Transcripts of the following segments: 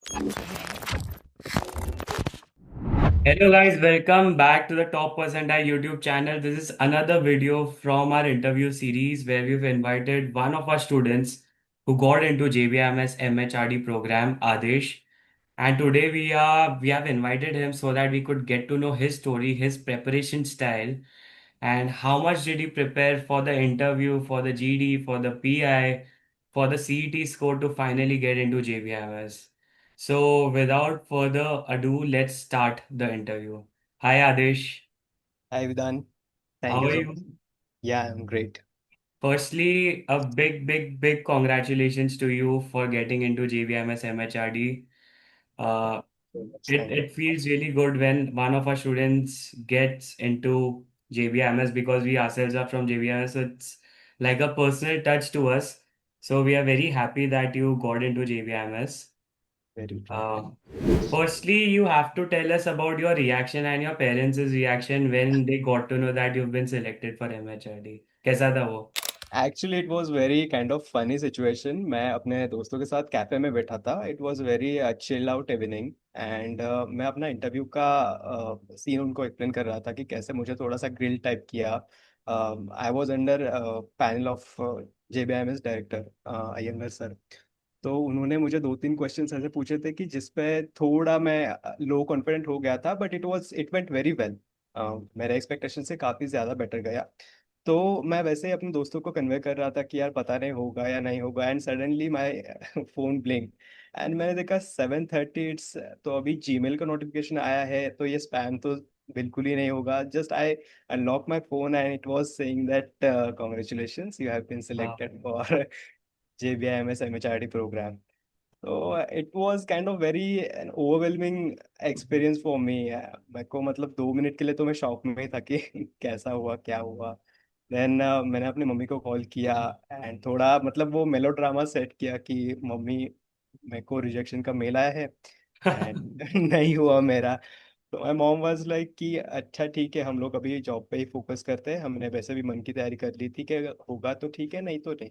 Hello guys, welcome back to the Top Percentile YouTube channel. This is another video from our interview series where we've invited one of our students who got into JBMS MHRD program, Adesh. And today we have invited him so that we could get to know his story, his preparation style, and how much did he prepare for the interview, for the GD, for the PI, for the CET score to finally get into JBMS. So, without further ado, let's start the interview. Hi, Adesh. Hi, Vidhan. Thank How you are so you? much. Yeah, I'm great. Firstly, a big congratulations to you for getting into JBMS MHRD. Uh, So much. it, Thank you. it feels really good when one of our students gets into JBMS because we ourselves are from JBMS. So it's like a personal touch to us. So we are very happy that you got into JBMS. Very true. Uh, Firstly, you have to tell us about your reaction and your parents' reaction when they got to know that you've been selected for MHRD. कैसा था वो? Actually, it was very kind of funny situation. मैं अपने दोस्तों के साथ cafe में बैठा था. It was very chill out evening and मैं अपना इंटरव्यू का सीन उनको एक्सप्लेन कर रहा था कि कैसे मुझे थोड़ा सा ग्रिल टाइप किया. I was under panel of JBIMS director Iyengar sir. तो उन्होंने मुझे दो तीन क्वेश्चंस ऐसे पूछे थे कि जिसपे थोड़ा मैं लो कॉन्फिडेंट हो गया था, but it went very well. मेरे एक्सपेक्टेशन से काफ़ी ज़्यादा बेटर गया. तो मैं वैसे ही अपने दोस्तों को कन्वे कर रहा था कि यार पता नहीं होगा या नहीं होगा, and suddenly my phone blink. And मैंने देखा 7:30 इट्स. तो अभी जीमेल का नोटिफिकेशन आया है, तो ये स्पैम तो बिल्कुल ही नहीं होगा. Just I unlock my phone and it was saying that congratulations, you have been हाँ. Selected for JBIMS MHRD program. तो it was kind of very an overwhelming experience for me. मेरे को मतलब 2 मिनट के लिए तो मैं शॉक में ही था कि कैसा हुआ क्या हुआ. देन मैंने अपनी मम्मी को कॉल किया एंड थोड़ा मतलब वो मेलो ड्रामा सेट किया कि मम्मी, मेरे को रिजेक्शन का मेल आया है एंड नहीं हुआ मेरा. तो माय मॉम वाज लाइक कि अच्छा ठीक है, हम लोग अभी जॉब पे ही फोकस करते हैं. हमने वैसे भी मन की तैयारी कर ली थी कि अगर होगा तो ठीक है, नहीं तो नहीं.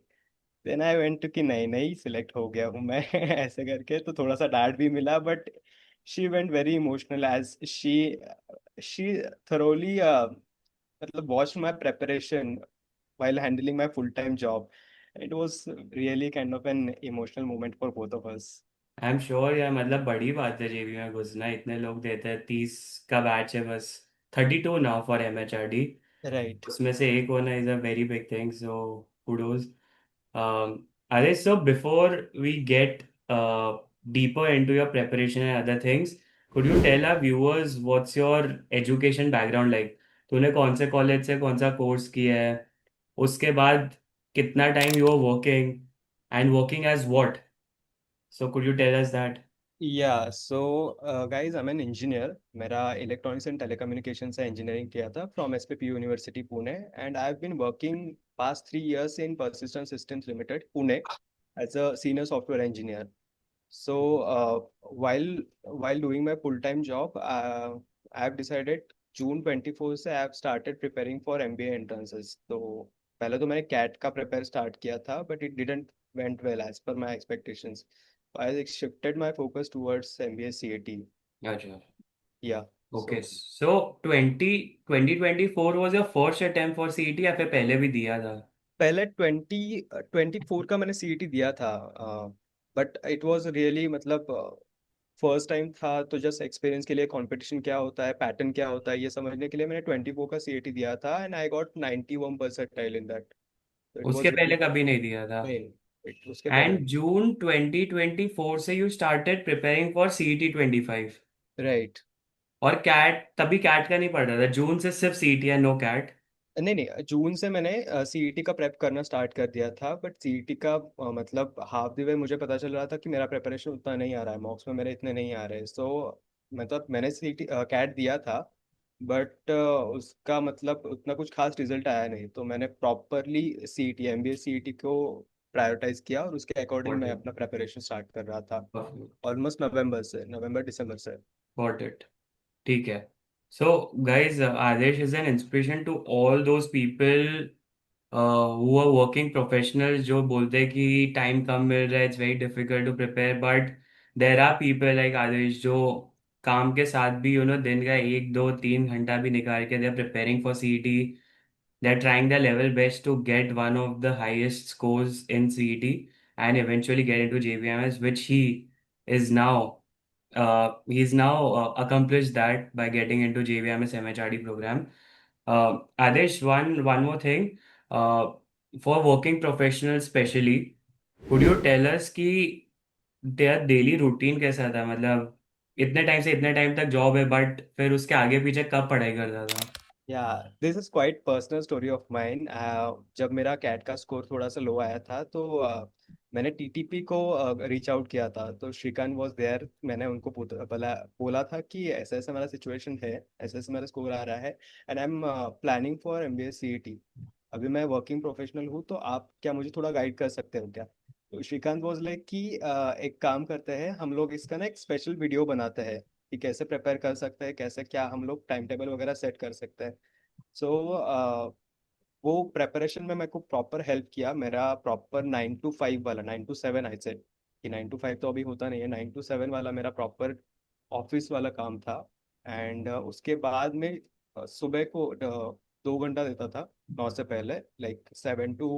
देन आई वेंट कि नहीं नहीं सिलेक्ट हो गया हूँ मैं. ऐसे करके तो थोड़ा सा डांट भी मिला, but she went very emotional as she thoroughly मतलब watched my preparation while handling my full-time job. It was really kind of an emotional moment for both of us. I am sure यार, मतलब बड़ी बात है जेबी में घुसना. इतने लोग देते हैं, 30 का बैच है बस. 32 नाउ फॉर MHRD. Right. उसमें से एक होना is a very big thing. So kudos. Are so before we get deeper into your preparation and other things, could you tell our viewers what's your education background like? तूने कौन से college से कौन सा कोर्स किया है, उसके बाद कितना time you are working, and working as what? So could you tell us that? Yeah, so guys, I'm an engineer. मेरा इलेक्ट्रॉनिक्स एंड टेलीकम्युनिकेशन से इंजीनियरिंग किया था from SPP university Pune, and I have been working past 3 years in Persistent Systems Limited, Pune, as a senior software engineer. So while doing my full-time job, I have decided June 24 से I have started preparing for MBA entrances. तो पहले तो मैंने cat का prepare start किया था, but it didn't went well as per my expectations. I shifted my focus towards MBA CAT. Gotcha. Yeah. Okay. So So 2024 was your first attempt for CET या फिर पहले भी दिया था? पहले 2024 का मैंने CET दिया था, बट इट वाज रियली मतलब फर्स्ट टाइम था, तो जस्ट एक्सपीरियंस के लिए कंपटीशन क्या होता है, पैटर्न क्या होता है, ये समझने के लिए मैंने 24 का CET दिया था, and I got 91 percentile in that. तो इट उसके वाज पहले रियली कभी नहीं दिया था? नहीं. उसके पहले. एंड जून 2024 से you started preparing for CET 25. Right. और कैट, तभी कैट का नहीं पढ़ रहा था? जून से सिर्फ CET है, नो कैट? नहीं नहीं, जून से मैंने CET का प्रेप करना स्टार्ट कर दिया था, बट CET का मतलब हाफ द वे मुझे पता चल रहा था कि मेरा प्रिपरेशन उतना नहीं आ रहा है, मार्क्स में मेरे इतने नहीं आ रहे. सो मतलब मैंने CET कैट दिया था, बट उसका मतलब उतना कुछ खास रिजल्ट आया नहीं. तो मैंने प्रॉपरली CET MBA CET को प्रायोरिटाइज किया, और उसके अकॉर्डिंग गॉट मैं इट. अपना प्रिपरेशन स्टार्ट कर रहा था परफेक्ट. ऑलमोस्ट नवंबर दिसंबर से. Got it. ठीक है. So guys, Adesh is an inspiration to all those people who are working professionals जो बोलते हैं कि टाइम कम मिल रहा है, it's very difficult to prepare. But there are people like Aadesh जो काम के साथ भी दिन का 1 2 3 घंटा भी निकाल के they are preparing for CET. They're trying their level best to get one of the highest scores in CET and eventually get into JBMS, which is now he's now accomplished that by getting into JBMS MHRD program. Adesh, one more thing. Uh, for working professionals especially, could you tell us कि their daily routine कैसा था? मतलब इतने time से इतने time तक job है, but फिर उसके आगे पीछे कब पढ़ाई करता था? या this is quite personal story of mine. जब मेरा कैट का स्कोर थोड़ा सा लो आया था तो मैंने टीटीपी को रीच आउट किया था। तो श्रीकांत वाज देयर। मैंने उनको बोला बोला था कि ऐसा ऐसा मेरा सिचुएशन है, ऐसा ऐसा मेरा स्कोर आ रहा है, and I am planning for MBA CET. अभी मैं वर्किंग प्रोफेशनल हूँ, तो आप क्या मुझे थोड़ा गाइड कर सकते हो क्या? तो श्रीकांत वाज लाइक कि एक काम करते हैं, हम लोग इसका ना एक स्पेशल वीडियो बनाते हैं कि कैसे प्रिपेयर कर सकते हैं, कैसे क्या हम लोग टाइम टेबल वगैरह सेट कर सकते हैं। सो वो प्रेपरेशन में मेरे को प्रॉपर हेल्प किया। मेरा प्रॉपर 9 to 5 वाला, 9 to 7 आई सेड कि 9 to 5 तो अभी होता नहीं है, 9 to 7 वाला मेरा प्रॉपर ऑफिस वाला काम था। एंड उसके बाद में सुबह को 2 घंटा देता था 9 से पहले, लाइक 7 to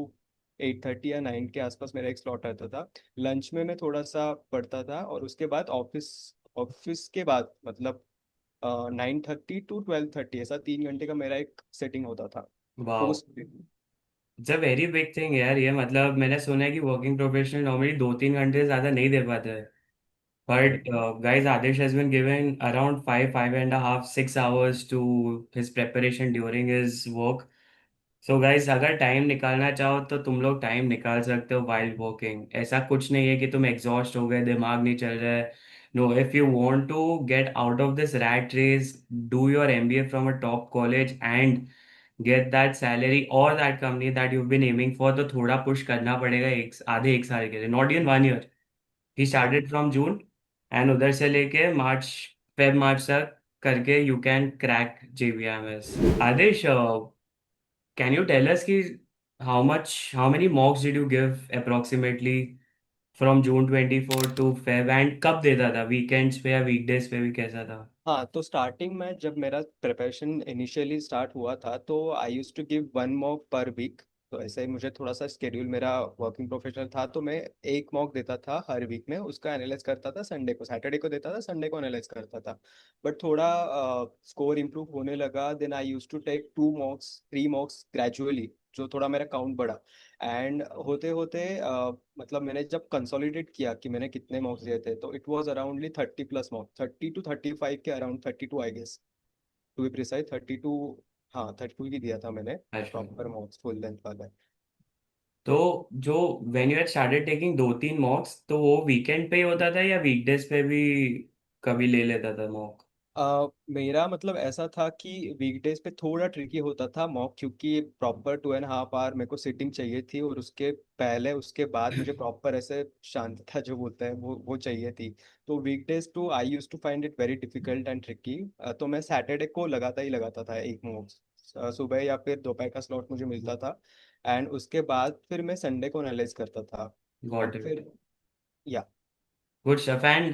8:30 या 9 के आसपास मेरा एक स्लॉट रहता था। लंच में मैं थोड़ा सा पढ़ता था, और उसके बाद ऑफिस ऑफिस के बाद मतलब 9:30 to 12:30, ऐसा 3 घंटे का मेरा एक सेटिंग होता था वाह, post. It's a very big thing यार ये. मतलब मैंने सुना है कि वर्किंग प्रोफेशनल नॉर्मली 2 3 घंटे से ज्यादा नहीं दे पाते हैं. Right. But guys, Adish has been given around 5 5.5 6 hours to his preparation during his work. So guys, अगर टाइम निकालना चाहो तो तुम लोग टाइम निकाल सकते हो while working. ऐसा कुछ नहीं है कि तुम एग्जॉस्ट हो गए, दिमाग नहीं चल रहा है. No, if you want to get out of this rat race, do your MBA from a top college and get that salary or that company that you've been aiming for. तो थोड़ा push करना पड़ेगा आधे एक साल के लिए, not even 1 year. ही हाँ स्टार्टेड फ्रॉम जून एंड उधर से लेके मार्च, फेब मार्च तक करके you can crack JBMS. Aadesh, can you tell us कि how many mocks did you give approximately from June 24 to Feb, and कब देता था? वीकेंड्स पे या वीकडेज पे भी कैसा था? हाँ, तो स्टार्टिंग में जब मेरा प्रिपरेशन इनिशियली स्टार्ट हुआ था तो I use to give 1 mock per week. तो ऐसे ही मुझे थोड़ा सा शेड्यूल, मेरा वर्किंग प्रोफेशनल था तो मैं एक मॉक देता था हर वीक में, उसका एनालाइज करता था संडे को, सैटरडे को देता था, संडे को एनालाइज करता था। बट थोड़ा स्कोर इम्प्रूव होने लगा, then I use to take 2 mocks 3 mocks gradually, जो थोड़ा मेरा काउंट बढ़ा। एंड होते होते मतलब मैंने जब कंसोलिडेट किया कि मैंने कितने मार्क्स दिए थे, तो it was aroundly 30 plus marks, 30 to 35 के around, 32 I guess, to be precise 32। हाँ, 32 की दिया था मैंने, अच्छा. प्रॉपर मार्क्स फुल लेंथ वाला। तो जो when you had started taking 2 3 मॉक्स, तो वो वीकेंड पे ही होता था या वीकडेज पे भी कभी ले लेता था मॉक? मेरा मतलब ऐसा था कि वीकडेज पे थोड़ा ट्रिकी होता था मॉक, क्योंकि प्रॉपर 2.5 आवर मेरे को सिटिंग चाहिए थी, और उसके पहले उसके बाद मुझे प्रॉपर ऐसे शांतता जो बोलते हैं वो चाहिए थी। तो weekdays to I use to find it very difficult and tricky. तो मैं सैटरडे को लगाता ही लगाता था एक मॉक, सुबह या फिर दोपहर का स्लॉट मुझे मिलता था। एंड उसके बाद फिर मैं संडे को एनालाइज करता था। Got and it. फिर या गुड स्टफ. एंड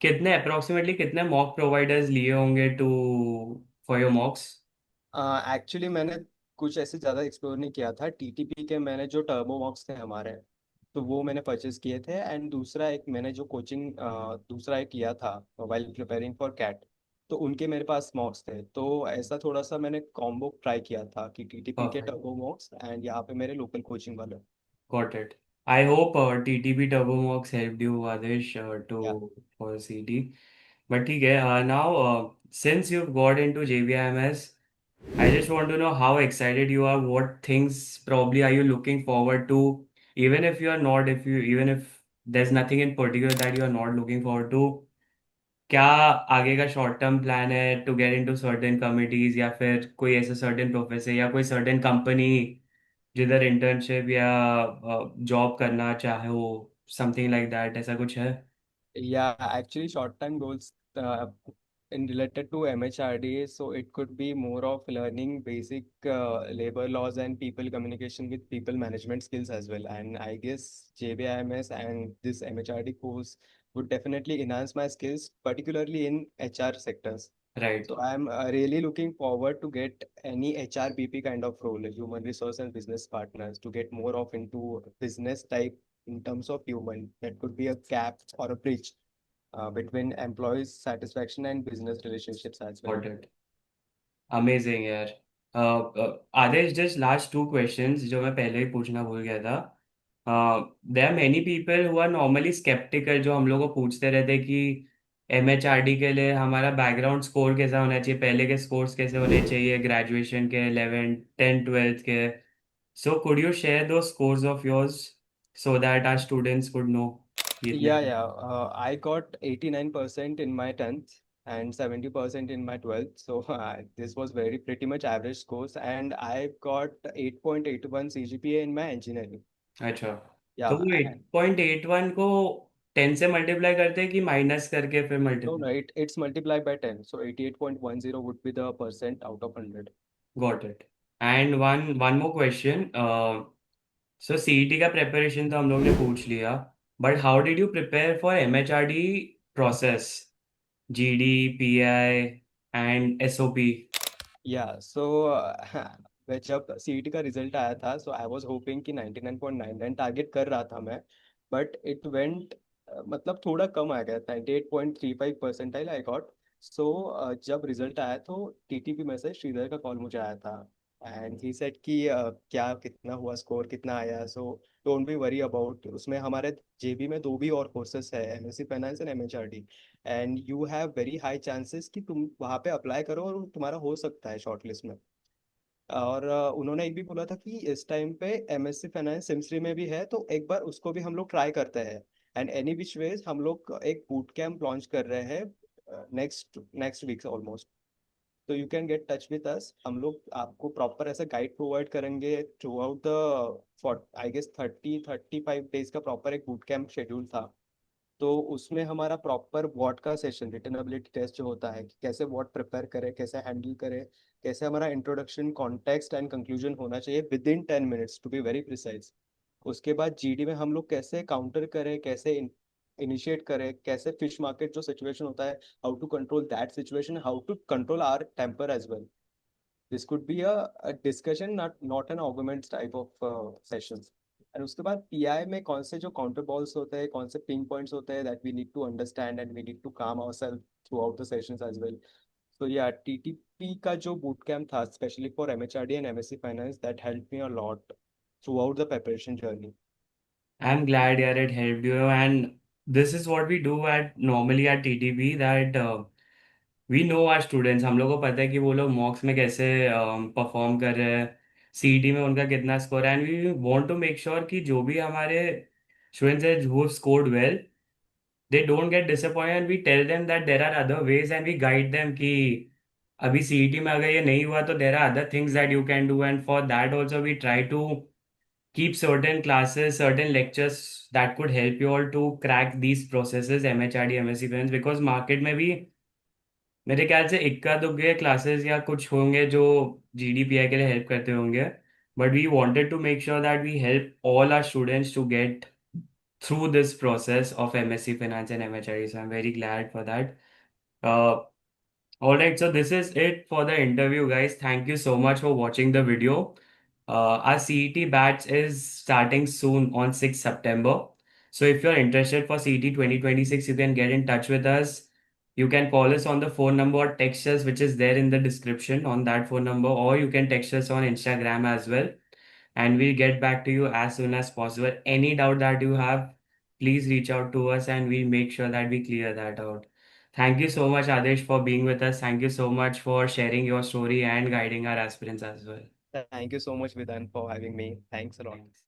कितने अप्रोक्सीमेटली कितने मॉक प्रोवाइडर्स लिए होंगे to for your mocks? Actually मैंने कुछ ऐसे ज़्यादा एक्सप्लोर नहीं किया था। टीटीपी के मैंने जो टर्बो मॉक्स थे हमारे, तो वो मैंने परचेज किए थे। एंड दूसरा एक मैंने जो कोचिंग दूसरा एक लिया था वाइल प्रिपेयरिंग फॉर कैट, तो उनके मेरे पास मॉक्स थे। तो ऐसा थोड़ा सा मैंने कॉम्बो ट्राई किया था कि टीटीपी के परफेक्ट. टर्बो मॉक्स एंड यहाँ पे मेरे लोकल कोचिंग वाले। Got it. I hope TTP TurboMox helped you, Adesh, या to for CT. But ठीक है, now since you've got into JBIMS, I just want to know how excited you are. What things probably are you looking forward to? Even if you are not, even if there's nothing in particular that you are not looking forward to, क्या आगे का short term plan है to get into certain committees, या फिर कोई ऐसा certain professor या कोई सर्टेन कंपनी जिधर इंटर्नशिप या जॉब करना चाहे हो, समथिंग लाइक दैट, ऐसा कुछ है? Yeah, actually, short-term goals in related to MHRD, so it could be more of learning basic labor laws and people communication with people management skills as well. And I guess JBIMS and this MHRD course would definitely enhance my skills, particularly in HR sectors. Right. So I'm really looking forward to get any HRBP kind of role, human resource and business partners, to get more of into business type in terms of human. That could be a gap or a bridge between employees' satisfaction and business relationships as well. Got it. Amazing यार। Aadesh, just last two questions जो मैं पहले ही पूछना भूल गया था। There are many people who are normally sceptical, जो हम लोग को पूछते रहते कि एमएचआरडी के लिए हमारा बैकग्राउंड स्कोर कैसा होना चाहिए, पहले के स्कोर्स कैसे होने चाहिए, ग्रेजुएशन के, 11 10 12 के। So could you share those scores of yours so that our students could know कि इतने। Yeah. I got 89% in my 10th and 70% in my 12th. So this was very pretty much average scores. And I got 8.81 CGPA in my engineering. अच्छा, तो Yeah. वो 8.81 को 10 से multiply करते हैं कि माइनस करके फिर No, multiply. no, it's multiplied by 10. So 88.10 would be the percent out of 100. Got it. And one more question. So CET का प्रिपरेशन तो हम लोग ने पूछ लिया, but how did you prepare for MHRD process, GD, pi and SOP. So जब CET का result आया था, सो आई वाज होपिंग कि 99.99 टारगेट कर रहा था मैं, बट इट वेंट, मतलब थोड़ा कम आ गया, 98.35 परसेंटाइल आई गॉट। सो जब रिजल्ट आया तो टीटीपी में से श्रीधर का कॉल मुझे आया था, एंड ही सेड कि क्या कितना हुआ, स्कोर कितना आया। So don't be worry about, उसमें हमारे जेबी में दो भी और कोर्सेस है, MSc finance and MHRD, and you have very high chances कि तुम वहाँ पे अप्लाई करो और तुम्हारा हो सकता है शॉर्ट लिस्ट में। और उन्होंने एक भी बोला था कि इस टाइम पे एमएससी फाइनेंस सिमस्री में भी है, तो एक बार उसको भी हम लोग ट्राई करते हैं। एंड एनी विच वेज हम लोग एक बूट कैंप लॉन्च कर रहे हैं नेक्स्ट नेक्स्ट वीक ऑलमोस्ट। तो you can get touch with us, हम लोग आपको प्रॉपर ऐसा गाइड प्रोवाइड करेंगे through out the, for I guess 35 days का प्रॉपर एक बूट कैंप शेड्यूल था। तो उसमें हमारा प्रॉपर वॉट का सेशन, रिटन एबिलिटी टेस्ट जो होता है कि कैसे वॉट प्रिपेयर करें, कैसे हैंडल करें, कैसे हमारा इंट्रोडक्शन, कॉन्टेक्स्ट एंड कंक्लूजन होना चाहिए within 10 minutes to be very precise. उसके बाद जीडी में हम लोग कैसे काउंटर करें, कैसे इनिशिएट करें, कैसे फिश मार्केट जो सिचुएशन होता है, how to control that situation, how to control our temper as well. This could be a discussion, not an argument type of sessions. And उसके बाद पीआई में कौन से जो काउंटर बॉल्स होते हैं, कौन से पिंग पॉइंट्स होते हैं, that we need to understand and we need to calm ourselves through out the sessions as well. So yeah TTP का जो बूट कैम्प था specially for MHRD and MSC finance, that help me a lot through out the preparation journey. I'm glad, yeah, it helped you. And this is what we do at normally at TTB, that we know our students, हम लोग को पता है कि वो लोग मॉक्स में कैसे परफॉर्म कर रहे हैं, सीईटी में उनका कितना स्कोर है, and we want to make sure कि जो भी हमारे स्टूडेंट्स हैं who have scored well, they don't get disappointed, and we tell them that there are other ways and we guide them कि अभी सीईटी में अगर ये नहीं हुआ तो there are other things that you can do, and for that also we try to keep certain classes, certain lectures that could help you all to crack these processes, MHRD, MSc Finance, because market में भी मेरे ख्याल से इक्का दुक्के classes या कुछ होंगे जो जीडीपीआई के लिए हेल्प करते होंगे, but we wanted to make sure that we help all our students to get through this process of MSc Finance and MHRD. So I'm very glad for that. All right, so this is it for the interview, guys. Thank you so much for watching the video. Our CET batch is starting soon on 6th September. So if you're interested for CET 2026, you can get in touch with us. You can call us on the phone number or text us, which is there in the description on that phone number, or you can text us on Instagram as well. And we'll get back to you as soon as possible. Any doubt that you have, please reach out to us and we'll make sure that we clear that out. Thank you so much, Adesh, for being with us. Thank you so much for sharing your story and guiding our aspirants as well. Thank you so much, Vidhan, for having me. Thanks a lot. Thanks.